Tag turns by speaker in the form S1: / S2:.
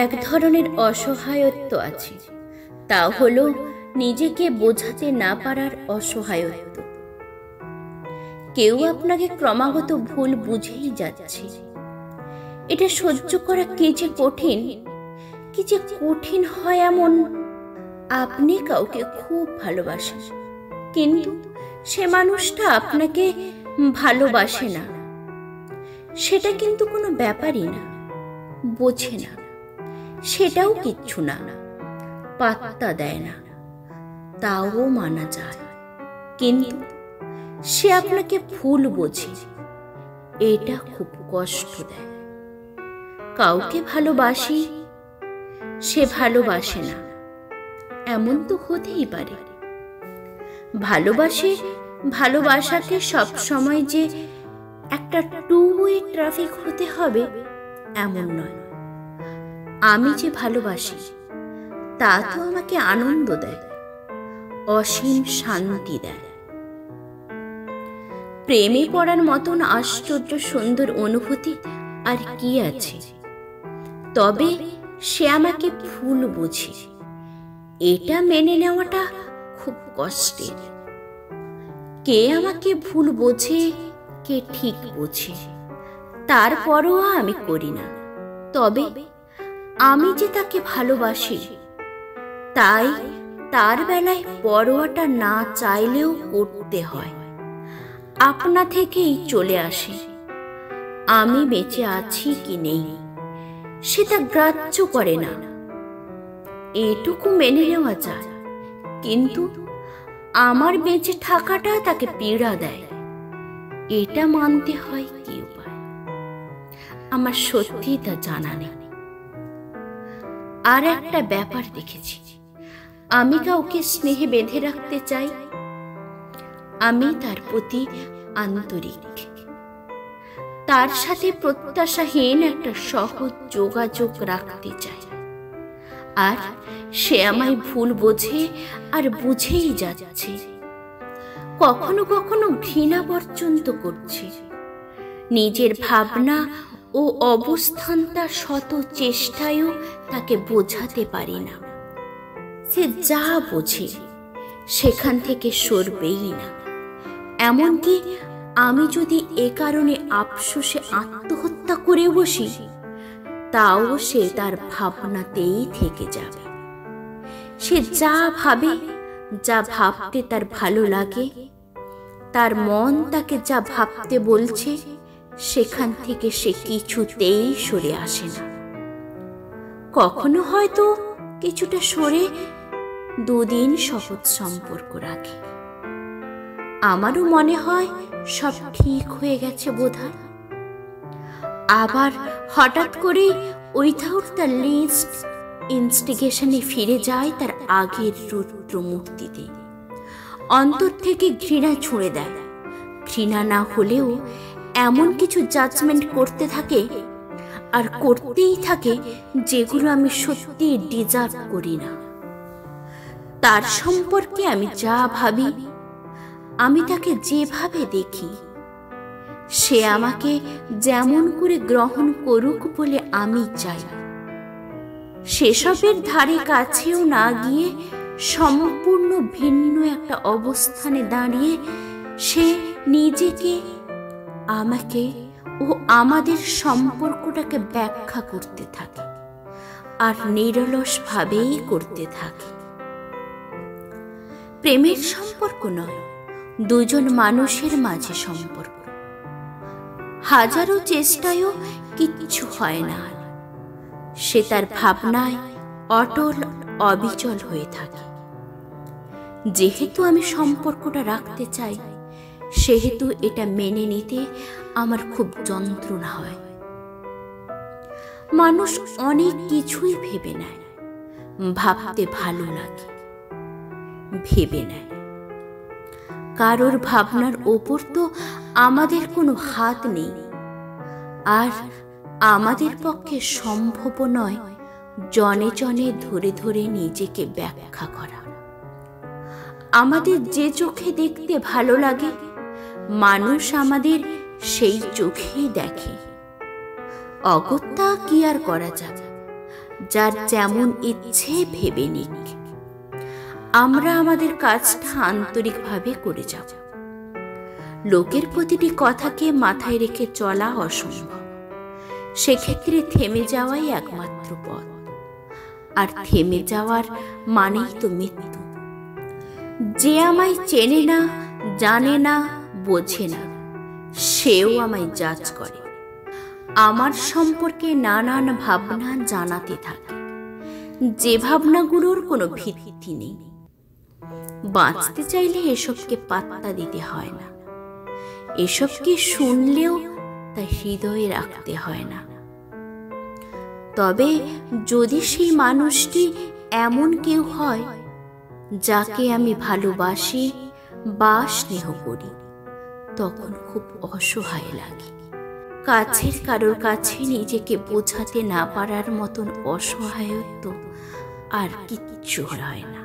S1: এক ধরনের অসহায়ত্ব আছে, তা হলো নিজেকে বোঝাতে না পারার অসহায়ত্ব। কেউ আপনাকে ক্রমাগত ভুল বুঝেই যাচ্ছে। এটা সহ্য করা কি যে কঠিন হয়। এমন আপনি কাউকে খুব ভালোবাসেন, কিন্তু সে মানুষটা আপনাকে ভালোবাসে না। সেটা কিন্তু কোনো ব্যাপারই না, বোঝে না, সেটাও কিচ্ছু না, পাত্তা দেয় না, তাও মানা যায়। কিন্তু সে আপনাকে ভুল বোঝে, এটা খুব কষ্ট দেয়। কাউকে ভালোবাসি, সে ভালোবাসে না, এমন তো হতেই পারে। ভালোবাসাকে সব সময় যে একটা টু ওয়ে ট্রাফিক হতে হবে এমন নয়। আমি যে ভালোবাসি তা তো আমাকে আনন্দ দেয়, অসীম শান্তি দেয়। প্রেমে পড়ার মতন আশ্চর্য সুন্দর অনুভূতি আর কি আছে? তবে সে আমাকে ভুল বোঝে, এটা মেনে নেওয়াটা খুব কষ্টের। কে আমাকে ভুল বোঝে, কে ঠিক বোঝে, তারপরও আমি করি না। তবে আমি যে তাকে ভালোবাসি, তাই তার বেলায় পরোয়াটা না চাইলেও করতে হয়। আপনা থেকেই চলে আসে। আমি বেঁচে আছি কি নেই সে তা গ্রাহ্য করে না। এটুকু মেনে নেওয়া যায়, কিন্তু আমার বেঁচে থাকাটা তাকে পীড়া দেয়। এটা মানতে হয় কি উপায়? আমার সত্যি তা জানা নেই। আর একটা ব্যাপার দেখেছি, আমি কাউকে স্নেহে বেঁধে রাখতে চাই, আমি তার প্রতি আন্তরিক, তার সাথে প্রত্যাশাহীন একটা সহজ যোগাযোগ রাখতে চাই। আর সে আমায় ভুল বোঝে আর বুঝেই যাচ্ছে। কখনো কখনো ঘৃণা পর্যন্ত করছে। নিজের ভাবনা ও অবস্থানটা শত চেষ্টায়ও তাকে বোঝাতে পারি না। সে যা বোঝে সেখান থেকে সরবেই না। এমনকি আমি যদি এ কারণে আফসোসে আত্মহত্যা করে বসি, তাও সে তার ভাবনাতেই থেকে যাবে। সে যা ভাবে, যা ভাবতে তার ভালো লাগে, তার মন তাকে যা ভাবতে বলছে, সেখান থেকে সে কিছুতেই সরে আসে না। কখনো হয়তো কিছুটা সরে দুদিন সহজ সম্পর্ক রাখে। আমারও মনে হয় সব ঠিক হয়ে গেছে বোধহয়। আবার হঠাৎ করে উইথাউট দ্য লিস্ট ইনস্টিগেশনে ফিরে যায় তার আগের রুদ্র মূর্তিতে। অন্তর থেকে ঘৃণা ছুঁড়ে দেয়। ঘৃণা না হলেও এমন কিছু জাজমেন্ট করতে থাকে, আর করতেই থাকে যেগুলো আমি সত্যি ডিজার্ভ করি না। তার সম্পর্কে আমি যা ভাবি, আমি তাকে যেভাবে দেখি, সে আমাকে যেমন করে গ্রহণ করুক বলে আমি চাই। সেসবের ধারে কাছেও না গিয়ে সম্পূর্ণ ভিন্ন একটা অবস্থানে দাঁড়িয়ে সে নিজেকে, আমাকে ও আমাদের সম্পর্কটাকে ব্যাখ্যা করতে থাকে, আর নিরলসভাবেই করতে থাকে। প্রেমের সম্পর্ক নয়, দুজন মানুষের মাঝে সম্পর্ক। হাজারো চেষ্টায়ও কিচ্ছু হয় না। সে তার ভাবনায় অটল অবিচল হয়ে থাকে। যেহেতু আমি সম্পর্কটা রাখতে চাই, সেহেতু এটা মেনে নিতে আমার খুব যন্ত্রণা হয়। মানুষ অনেক কিছুই ভেবে নেয়, ভাবতে ভালো লাগে, ভেবে নেয়। কারোর ভাবনার ওপর তো আমাদের কোনো হাত নেই, আর আমাদের পক্ষে সম্ভব নয় জনে জনে ধরে ধরে নিজেকে ব্যাখ্যা করা। আমাদের যে চোখে দেখতে ভালো লাগে, মানুষ আমাদের সেই চোখেই দেখে। অগত্যা কি আর করা যাবে? যার যেমন ইচ্ছে ভেবে নিক। আমরা আমাদের কাজটা আন্তরিকভাবে করে যাব। লোকের প্রতিটি কথাকে মাথায় রেখে চলা অসম্ভব। সেক্ষেত্রে থেমে যাওয়াই একমাত্র পথ, আর থেমে যাওয়ার মানেই তো মৃত্যু। যে আমায় চেনে না, জানে না, বোঝে না, সেও আমায় জাজ করে, আমার সম্পর্কে নানান ভাবনা জানাতে থাকে, যে ভাবনাগুলোর কোনো ভিত্তি নেই। বাঁচতে চাইলে এসবকে পাত্তা দিতে হয় না, এসবকে শুনলেও তা হৃদয়ে রাখতে হয় না। তবে যদি সেই মানুষটি এমন কেউ হয় যাকে আমি ভালোবাসি বা স্নেহ করি, তখন খুব অসহায় লাগে। কাছের কারোর কাছে নিজেকে বোঝাতে না পারার মতন অসহায়ত্ব আর কিচ্ছু হয় না।